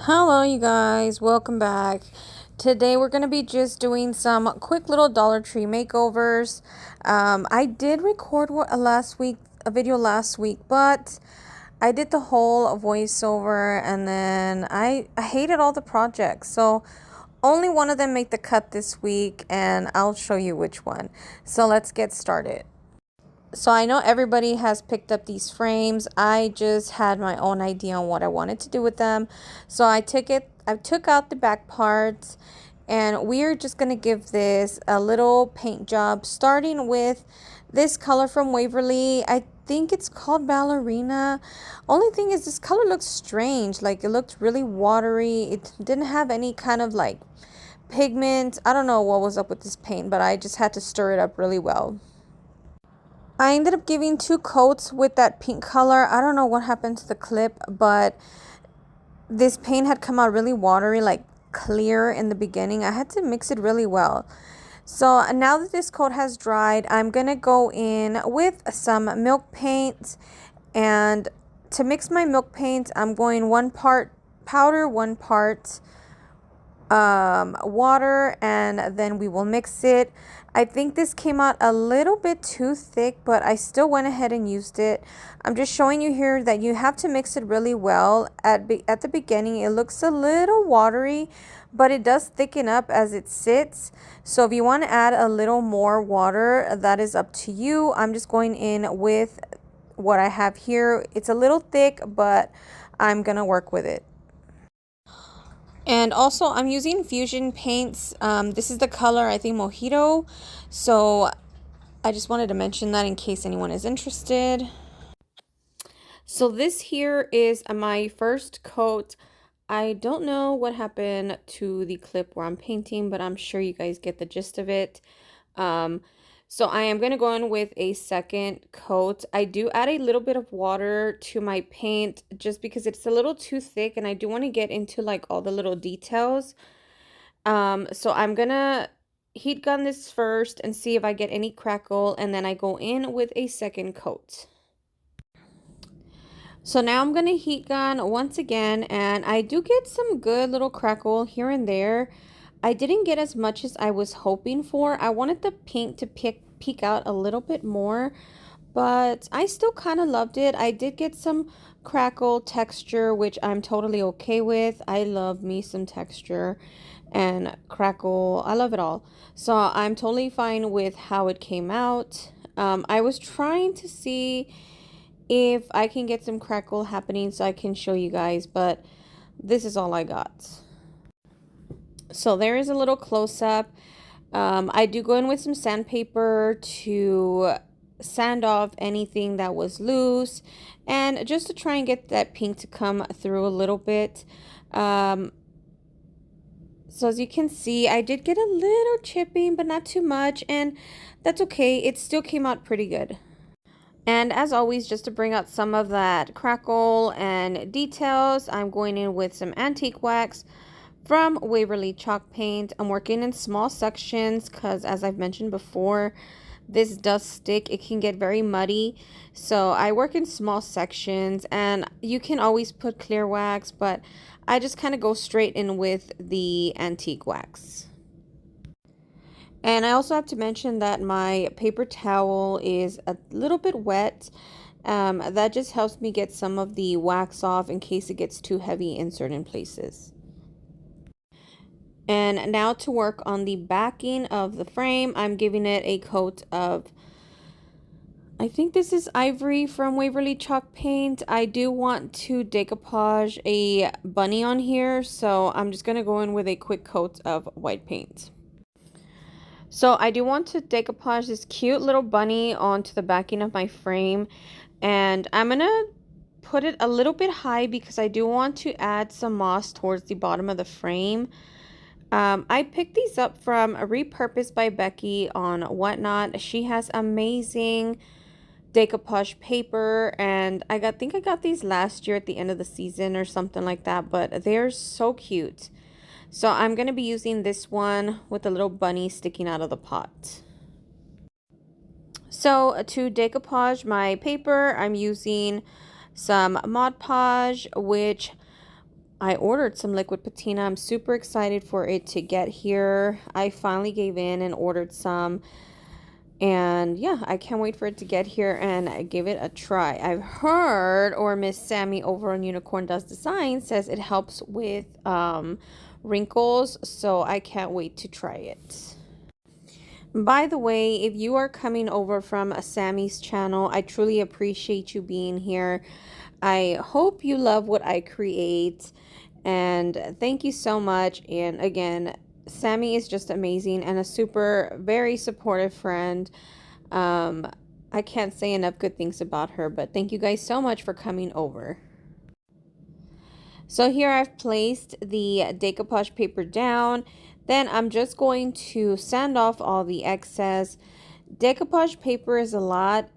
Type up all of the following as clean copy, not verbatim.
Hello, you guys. Welcome back. Today we're going to be just doing some quick little Dollar Tree makeovers. I did record a video last week, but I did the whole voiceover and then I hated all the projects. So only one of them made the cut this week and I'll show you which one. So let's get started. So I know everybody has picked up these frames. I just had my own idea on what I wanted to do with them. So I took out the back parts and we're just going to give this a little paint job, starting with this color from Waverly. I think it's called Ballerina. Only thing is this color looks strange. Like it looked really watery. It didn't have any kind of like pigment. I don't know what was up with this paint, but I just had to stir it up really well. I ended up giving 2 coats with that pink color. I don't know what happened to the clip, but this paint had come out really watery, like clear in the beginning. I had to mix it really well. So now that this coat has dried, I'm going to go in with some milk paint. And to mix my milk paint, I'm going 1 part powder, 1 part water, and then we will mix it. I think this came out a little bit too thick, but I still went ahead and used it. I'm just showing you here that you have to mix it really well. At the beginning, it looks a little watery, but it does thicken up as it sits. So if you want to add a little more water, that is up to you. I'm just going in with what I have here. It's a little thick, but I'm going to work with it. And also, I'm using Fusion paints. This is the color, I think, Mojito. So I just wanted to mention that in case anyone is interested. So this here is my first coat. I don't know what happened to the clip where I'm painting, but I'm sure you guys get the gist of it. So I am going to go in with a second coat. I do add a little bit of water to my paint just because it's a little too thick and I do want to get into like all the little details. So I'm going to heat gun this first and see if I get any crackle, and then I go in with a second coat. So now I'm going to heat gun once again, and I do get some good little crackle here and there. I didn't get as much as I was hoping for. I wanted the paint to peek out a little bit more, but I still kind of loved it. I did get some crackle texture, which I'm totally okay with. I love me some texture and crackle. I love it all. So I'm totally fine with how it came out. I was trying to see if I can get some crackle happening so I can show you guys, but this is all I got. So there is a little close-up. I do go in with some sandpaper to sand off anything that was loose and just to try and get that pink to come through a little bit. So as you can see, I did get a little chipping, but not too much, and that's okay. It still came out pretty good. And as always, just to bring out some of that crackle and details, I'm going in with some antique wax from Waverly chalk paint. I'm working in small sections because, as I've mentioned before, this does stick. It can get very muddy. So I work in small sections, and you can always put clear wax, but I just kind of go straight in with the antique wax. And I also have to mention that my paper towel is a little bit wet. That just helps me get some of the wax off in case it gets too heavy in certain places. And now to work on the backing of the frame, I'm giving it a coat of, I think this is Ivory from Waverly chalk paint. I do want to decoupage a bunny on here, so I'm just going to go in with a quick coat of white paint. So I do want to decoupage this cute little bunny onto the backing of my frame, and I'm going to put it a little bit high because I do want to add some moss towards the bottom of the frame. I picked these up from Repurposed by Becky on Whatnot. She has amazing decoupage paper, and I think I got these last year at the end of the season or something like that, but they're so cute. So I'm going to be using this one with a little bunny sticking out of the pot. So to decoupage my paper, I'm using some Mod Podge, which I ordered some liquid patina. I'm super excited for it to get here. I finally gave in and ordered some. And yeah, I can't wait for it to get here and give it a try. I've heard, or Miss Sammy over on Unicorn Does Design says it helps with wrinkles. So I can't wait to try it. By the way, if you are coming over from Sammy's channel, I truly appreciate you being here. I hope you love what I create, and thank you so much. And again, Sammy is just amazing and a super, very supportive friend. Um, I can't say enough good things about her, but thank you guys so much for coming over. So here I've placed the decoupage paper down. Then I'm just going to sand off all the excess. Decoupage paper is a lot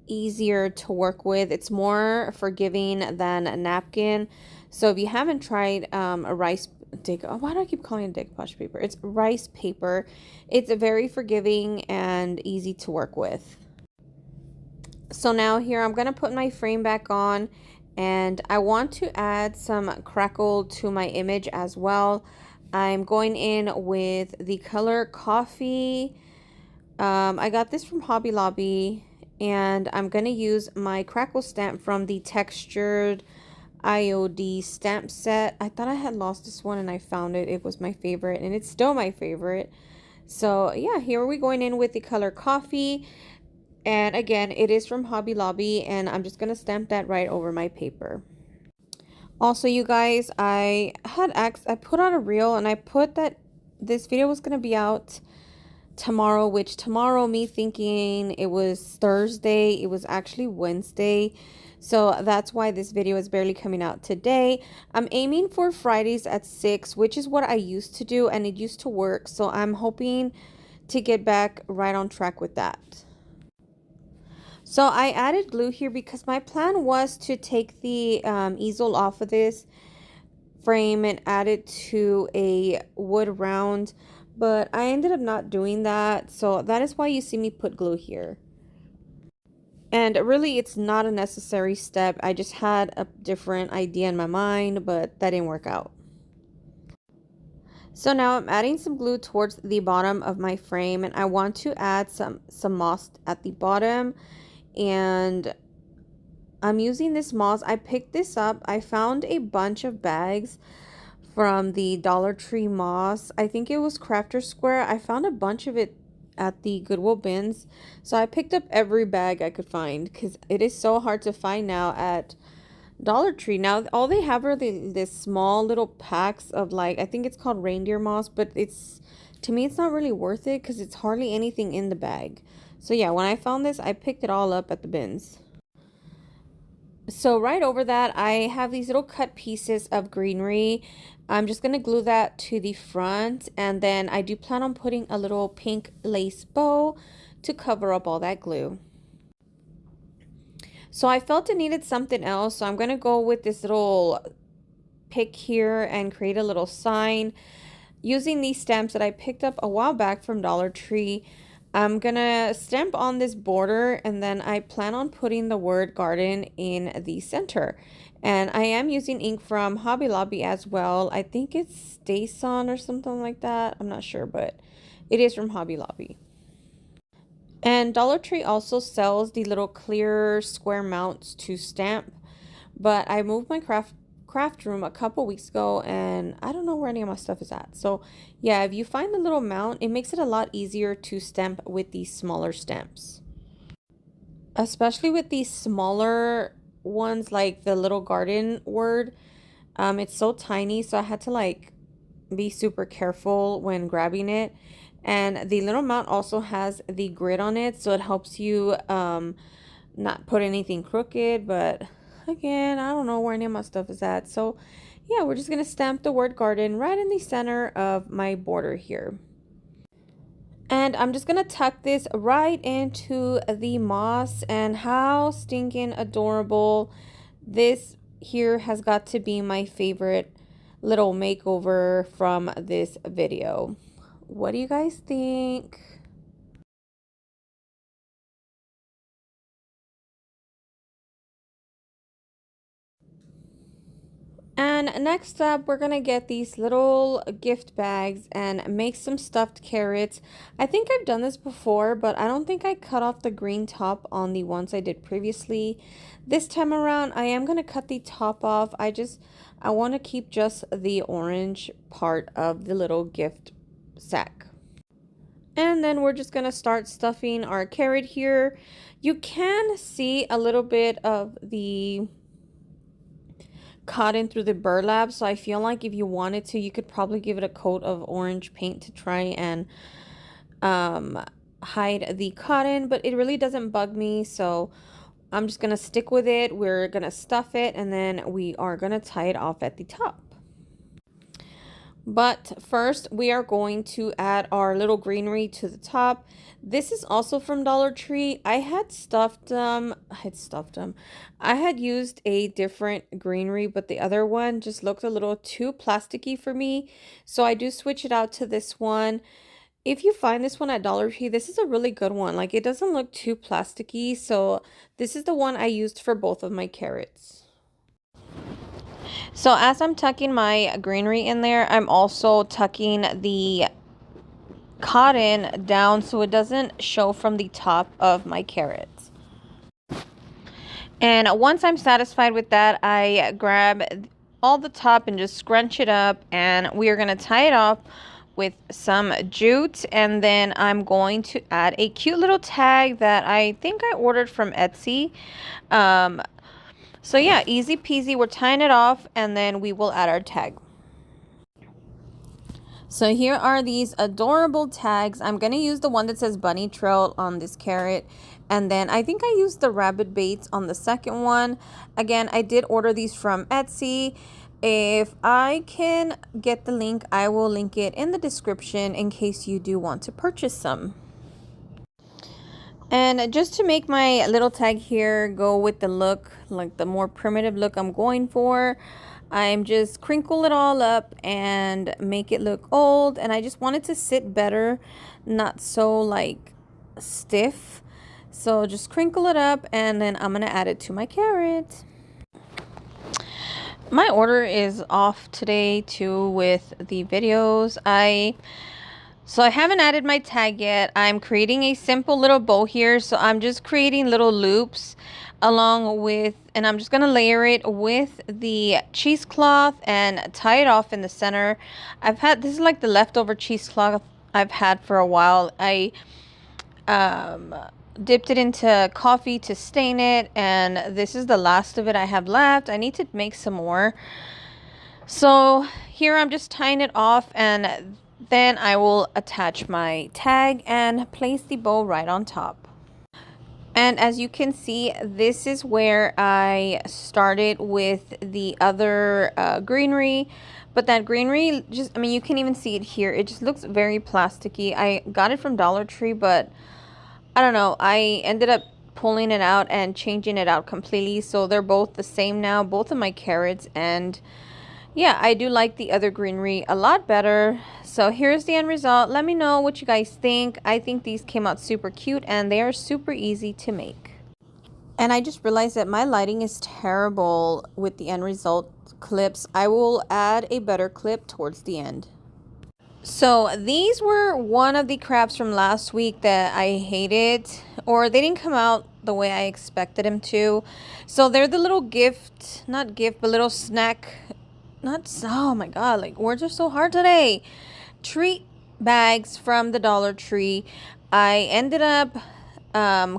easier to work with. It's more forgiving than a napkin. So if you haven't tried a rice why do I keep calling it decoupage paper? It's rice paper. It's very forgiving and easy to work with. So now here I'm gonna put my frame back on, and I want to add some crackle to my image as well. I'm going in with the color Coffee. I got this from Hobby Lobby, and I'm gonna use my crackle stamp from the textured IOD stamp set. I thought I had lost this one and I found it. It was my favorite, and it's still my favorite. So yeah, here we're going in with the color Coffee. And again, it is from Hobby Lobby, and I'm just going to stamp that right over my paper. Also, you guys, I put out a reel, and I put that this video was going to be out tomorrow, which tomorrow, me thinking it was Thursday, it was actually Wednesday. So that's why this video is barely coming out today. I'm aiming for Fridays at 6, which is what I used to do, and it used to work. So I'm hoping to get back right on track with that. So I added glue here because my plan was to take the easel off of this frame and add it to a wood round, but I ended up not doing that. So that is why you see me put glue here. And really, it's not a necessary step. I just had a different idea in my mind, but that didn't work out. So now I'm adding some glue towards the bottom of my frame, and I want to add some moss at the bottom. And I'm using this moss. I picked this up. I found a bunch of bags from the Dollar Tree moss. I think it was Crafter Square. I found a bunch of it at the Goodwill bins. So I picked up every bag I could find because it is so hard to find now at Dollar Tree. Now all they have are this small little packs of, like, I think it's called reindeer moss, but to me it's not really worth it because it's hardly anything in the bag. So yeah, when I found this, I picked it all up at the bins. So right over that, I have these little cut pieces of greenery. I'm just going to glue that to the front, and then I do plan on putting a little pink lace bow to cover up all that glue. So I felt it needed something else, so I'm going to go with this little pick here and create a little sign using these stamps that I picked up a while back from Dollar Tree. I'm gonna stamp on this border, and then I plan on putting the word garden in the center. And I am using ink from Hobby Lobby as well. I think it's Stason or something like that. I'm not sure, but it is from Hobby Lobby. And Dollar Tree also sells the little clear square mounts to stamp, but I moved my craft room a couple weeks ago, and I don't know where any of my stuff is at. So yeah, if you find the little mount, it makes it a lot easier to stamp with these smaller stamps, especially with these smaller ones, like the little garden word. It's so tiny, so I had to like be super careful when grabbing it. And the little mount also has the grid on it, so it helps you not put anything crooked. But again, I don't know where any of my stuff is at. So yeah, we're just going to stamp the word garden right in the center of my border here. And I'm just going to tuck this right into the moss. And how stinking adorable. This here has got to be my favorite little makeover from this video. What do you guys think? And next up, we're gonna get these little gift bags and make some stuffed carrots. I think I've done this before, but I don't think I cut off the green top on the ones I did previously. This time around, I am gonna cut the top off. I want to keep just the orange part of the little gift sack. And then we're just gonna start stuffing our carrot here. You can see a little bit of the cotton through the burlap, so I feel like if you wanted to, you could probably give it a coat of orange paint to try and hide the cotton, but it really doesn't bug me, so I'm just gonna stick with it. We're gonna stuff it, and then we are gonna tie it off at the top. But first, we are going to add our little greenery to the top. This is also from Dollar Tree. I had used a different greenery, but the other one just looked a little too plasticky for me. So I do switch it out to this one. If you find this one at Dollar Tree, this is a really good one. Like, it doesn't look too plasticky. So this is the one I used for both of my carrots. So as I'm tucking my greenery in there, I'm also tucking the cotton down so it doesn't show from the top of my carrots. And once I'm satisfied with that, I grab all the top and just scrunch it up, and we are going to tie it off with some jute, and then I'm going to add a cute little tag that I think I ordered from Etsy. So yeah, easy peasy. We're tying it off, and then we will add our tag. So here are these adorable tags. I'm going to use the one that says bunny trail on this carrot. And then I think I used the rabbit baits on the second one. Again, I did order these from Etsy. If I can get the link, I will link it in the description in case you do want to purchase some. And just to make my little tag here go with the look, like the more primitive look I'm going for, I'm just crinkle it all up and make it look old. And I just want it to sit better, not so like stiff. So just crinkle it up, and then I'm gonna add it to my carrot. My order is off today too with the videos. So I haven't added my tag yet. I'm creating a simple little bow here. So I'm just creating little loops along with, and I'm just going to layer it with the cheesecloth and tie it off in the center. This is like the leftover cheesecloth I've had for a while. I dipped it into coffee to stain it, and this is the last of it I have left. I need to make some more. So here I'm just tying it off, and then I will attach my tag and place the bow right on top. And as you can see, this is where I started with the other greenery. But that greenery, I mean, you can even see it here. It just looks very plasticky. I got it from Dollar Tree, but I don't know. I ended up pulling it out and changing it out completely. So they're both the same now, both of my carrots. And yeah, I do like the other greenery a lot better. So here's the end result. Let me know what you guys think. I think these came out super cute, and they are super easy to make. And I just realized that my lighting is terrible with the end result clips. I will add a better clip towards the end. So these were one of the crafts from last week that I hated, or they didn't come out the way I expected them to. So they're the little little snack, oh my god, like words are so hard today. Treat bags from the Dollar Tree. I ended up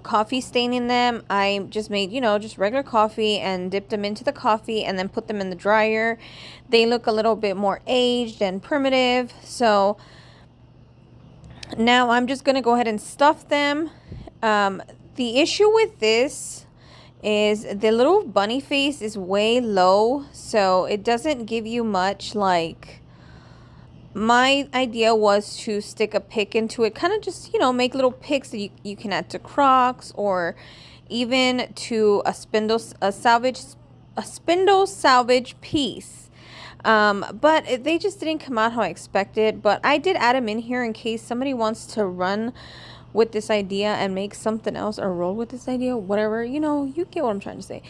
coffee staining them. I just made, just regular coffee and dipped them into the coffee and then put them in the dryer. They look a little bit more aged and primitive. So now I'm just going to go ahead and stuff them. The issue with this is the little bunny face is way low, so it doesn't give you much. Like, my idea was to stick a pick into it, kind of just, make little picks that you can add to Crocs, or even to a spindle salvage piece. But they just didn't come out how I expected. But I did add them in here in case somebody wants to run with this idea and make something else, or roll with this idea, whatever, you get what I'm trying to say.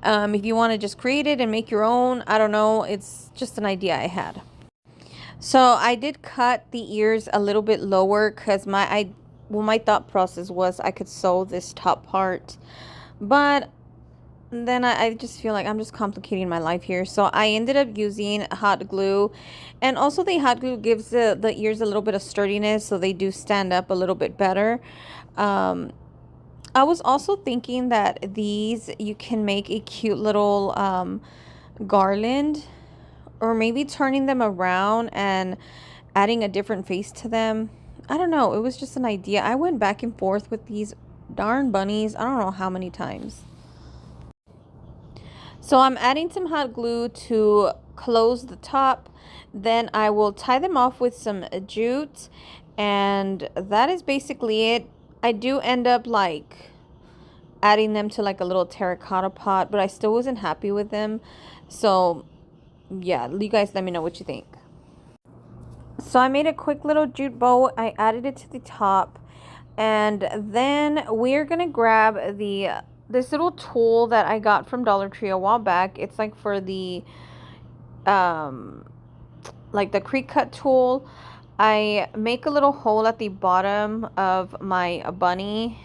If you want to just create it and make your own, I don't know. It's just an idea I had. So I did cut the ears a little bit lower because my thought process was I could sew this top part, but then I just feel like I'm just complicating my life here. So I ended up using hot glue, and also the hot glue gives the ears a little bit of sturdiness, so they do stand up a little bit better. I was also thinking that these, you can make a cute little garland, or maybe turning them around and adding a different face to them. I don't know. It was just an idea. I went back and forth with these darn bunnies. I don't know how many times. So I'm adding some hot glue to close the top. Then I will tie them off with some jute. And that is basically it. I do end up like adding them to like a little terracotta pot, but I still wasn't happy with them. So yeah, you guys let me know what you think. So I made a quick little jute bow. I added it to the top, and then we're gonna grab this little tool that I got from Dollar Tree a while back. It's like for the like the crease cut tool. I make a little hole at the bottom of my bunny,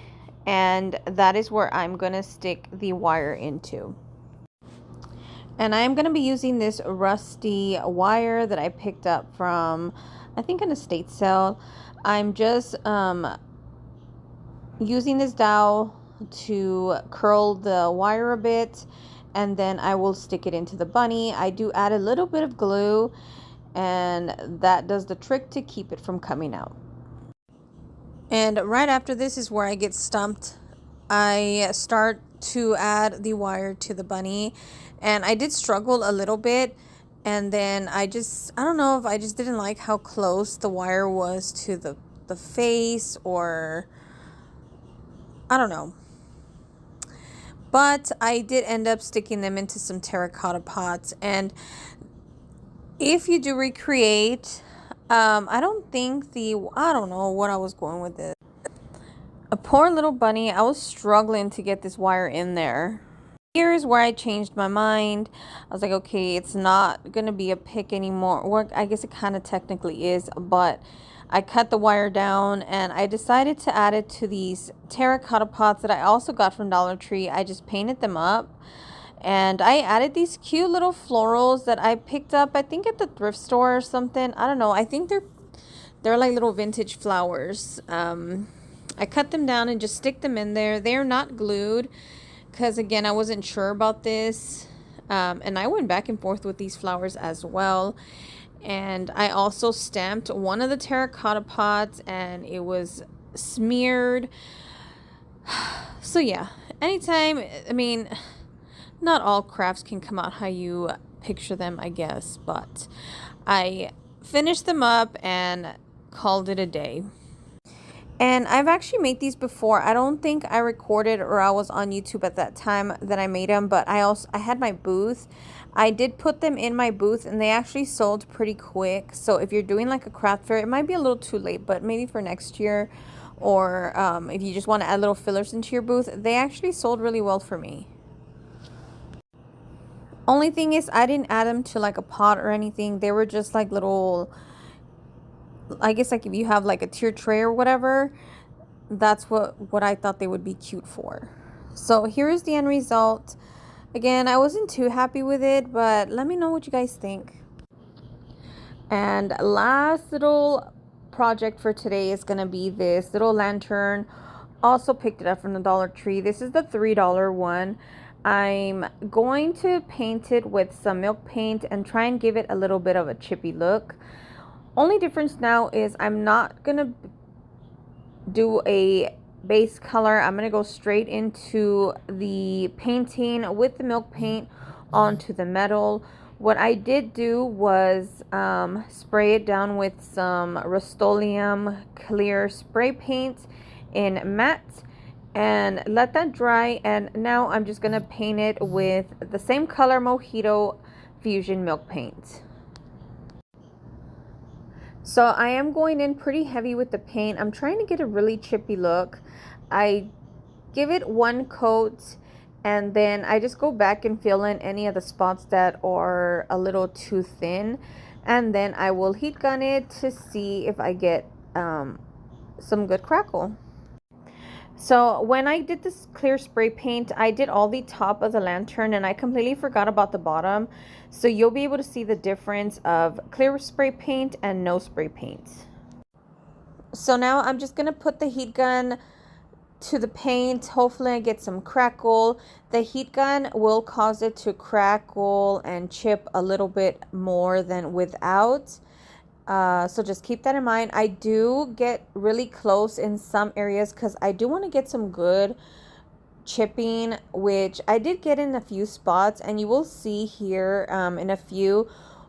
and that is where I'm gonna stick the wire into. And I am going to be using this rusty wire that I picked up from, I think, an estate sale. I'm just using this dowel to curl the wire a bit, and then I will stick it into the bunny. I do add a little bit of glue, and that does the trick to keep it from coming out. And right after this is where I get stumped. I start to add the wire to the bunny, and I did struggle a little bit, and then I don't know if I just didn't like how close the wire was to the face, or I don't know. But I did end up sticking them into some terracotta pots, and if you do recreate, I don't know what I was going with this. A poor little bunny. I was struggling to get this wire in there. Here's where I changed my mind. I was like, okay, it's not gonna be a pick anymore. Or I guess it kind of technically is, but I cut the wire down, and I decided to add it to these terracotta pots that I also got from Dollar Tree. I just painted them up, and I added these cute little florals that I picked up, I think, at the thrift store or something. I don't know. I think they're like little vintage flowers. I cut them down and just stick them in there. They're not glued because, again, I wasn't sure about this. And I went back and forth with these flowers as well. And I also stamped one of the terracotta pots, and it was smeared. So yeah, anytime, I mean, not all crafts can come out how you picture them, I guess. But I finished them up and called it a day. And I've actually made these before. I don't think I recorded, or I was on YouTube at that time that I made them, but I had my booth. I did put them in my booth, and they actually sold pretty quick. So if you're doing like a craft fair, it might be a little too late, but maybe for next year, or if you just want to add little fillers into your booth, they actually sold really well for me. Only thing is, I didn't add them to like a pot or anything. They were just like little, I guess, like if you have like a tier tray or whatever, that's what I thought they would be cute for. So here is the end result. Again, I wasn't too happy with it, but let me know what you guys think. And last little project for today is going to be this little lantern. Also picked it up from the Dollar Tree. This is the $3 one. I'm going to paint it with some milk paint and try and give it a little bit of a chippy look. Only difference now is I'm not going to do a base color. I'm going to go straight into the painting with the milk paint onto the metal. What I did do was spray it down with some Rust-Oleum clear spray paint in matte and let that dry. And now I'm just going to paint it with the same color-Mojito Fusion milk paint. So I am going in pretty heavy with the paint. I'm trying to get a really chippy look. I give it one coat And then I just go back and fill in any of the spots that are a little too thin. And then I will heat gun it to see if I get some good crackle. So when I did this clear spray paint, I did all the top of the lantern and I completely forgot about the bottom. So you'll be able to see the difference of clear spray paint and no spray paint. So now I'm just going to put the heat gun to the paint. Hopefully I get some crackle. The heat gun will cause it to crackle and chip a little bit more than without. So just keep that in mind. I do get really close in some areas because I do want to get some good chipping, which I did get in a few spots, and you will see here in a few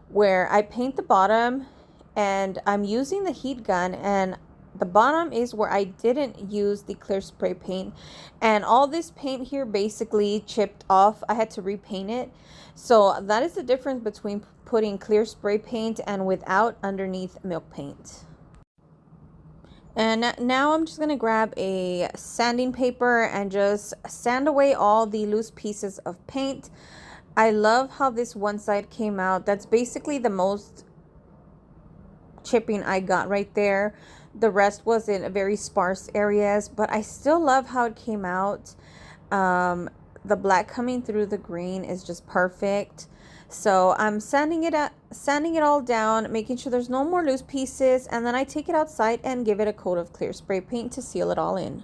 where I paint the bottom and I'm using the heat gun, and the bottom is where I didn't use the clear spray paint, and all this paint here basically chipped off. I had to repaint it. So that is the difference between putting clear spray paint and without underneath milk paint. And now I'm just going to grab a sanding paper and just sand away all the loose pieces of paint. I love how this one side came out. That's basically the most chipping I got right there. The rest was in very sparse areas, but I still love how it came out. The black coming through the green is just perfect. So I'm sanding it all down, making sure there's no more loose pieces, and then I take it outside and give it a coat of clear spray paint to seal it all in.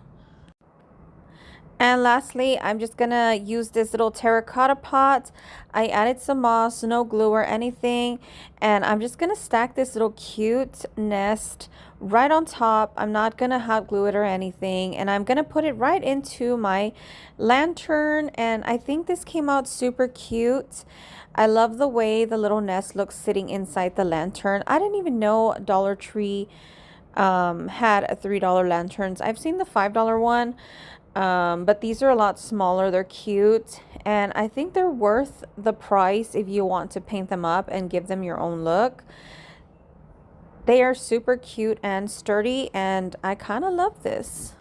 And lastly, I'm just gonna use this little terracotta pot. I added some moss, no glue or anything, and I'm just gonna stack this little cute nest right on top. I'm not gonna hot glue it or anything, and I'm gonna put it right into my lantern, and I think this came out super cute. I love the way the little nest looks sitting inside the lantern. I didn't even know Dollar Tree had a $3 lanterns. I've seen the $5 one. But these are a lot smaller. They're cute, and I think they're worth the price if you want to paint them up and give them your own look. They are super cute and sturdy, and I kind of love this.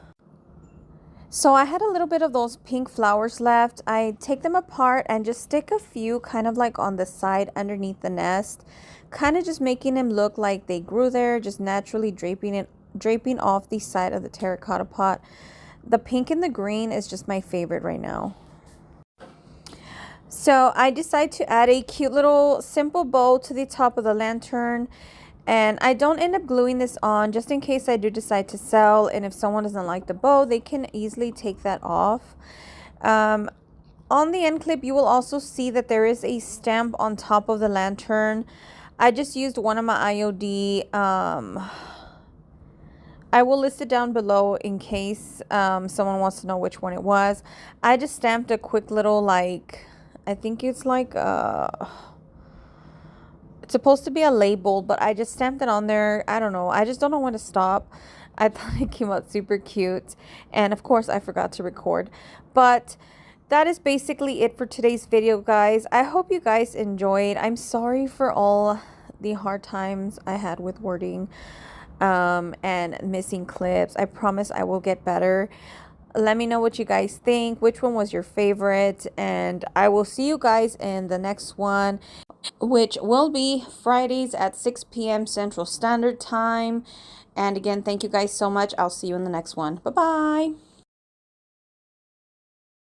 So I had a little bit of those pink flowers left. I take them apart and just stick a few kind of like on the side underneath the nest, kind of just making them look like they grew there, just naturally draping off the side of the terracotta pot. The pink and the green is just my favorite right now. So I decide to add a cute little simple bow to the top of the lantern. And I don't end up gluing this on just in case I do decide to sell. And if someone doesn't like the bow, they can easily take that off. On the end clip, you will also see that there is a stamp on top of the lantern. I just used one of my IOD. I will list it down below in case someone wants to know which one it was. I just stamped a quick little, like, I think it's like it's supposed to be a label, but I just stamped it on there. I don't know. I just don't know when to stop. I thought it came out super cute. And of course, I forgot to record. But that is basically it for today's video, guys. I hope you guys enjoyed. I'm sorry for all the hard times I had with wording and missing clips. I promise I will get better. Let me know what you guys think, which one was your favorite, and I will see you guys in the next one, which will be Fridays at 6 p.m. Central Standard Time. And again, thank you guys so much. I'll see you in the next one. Bye-bye.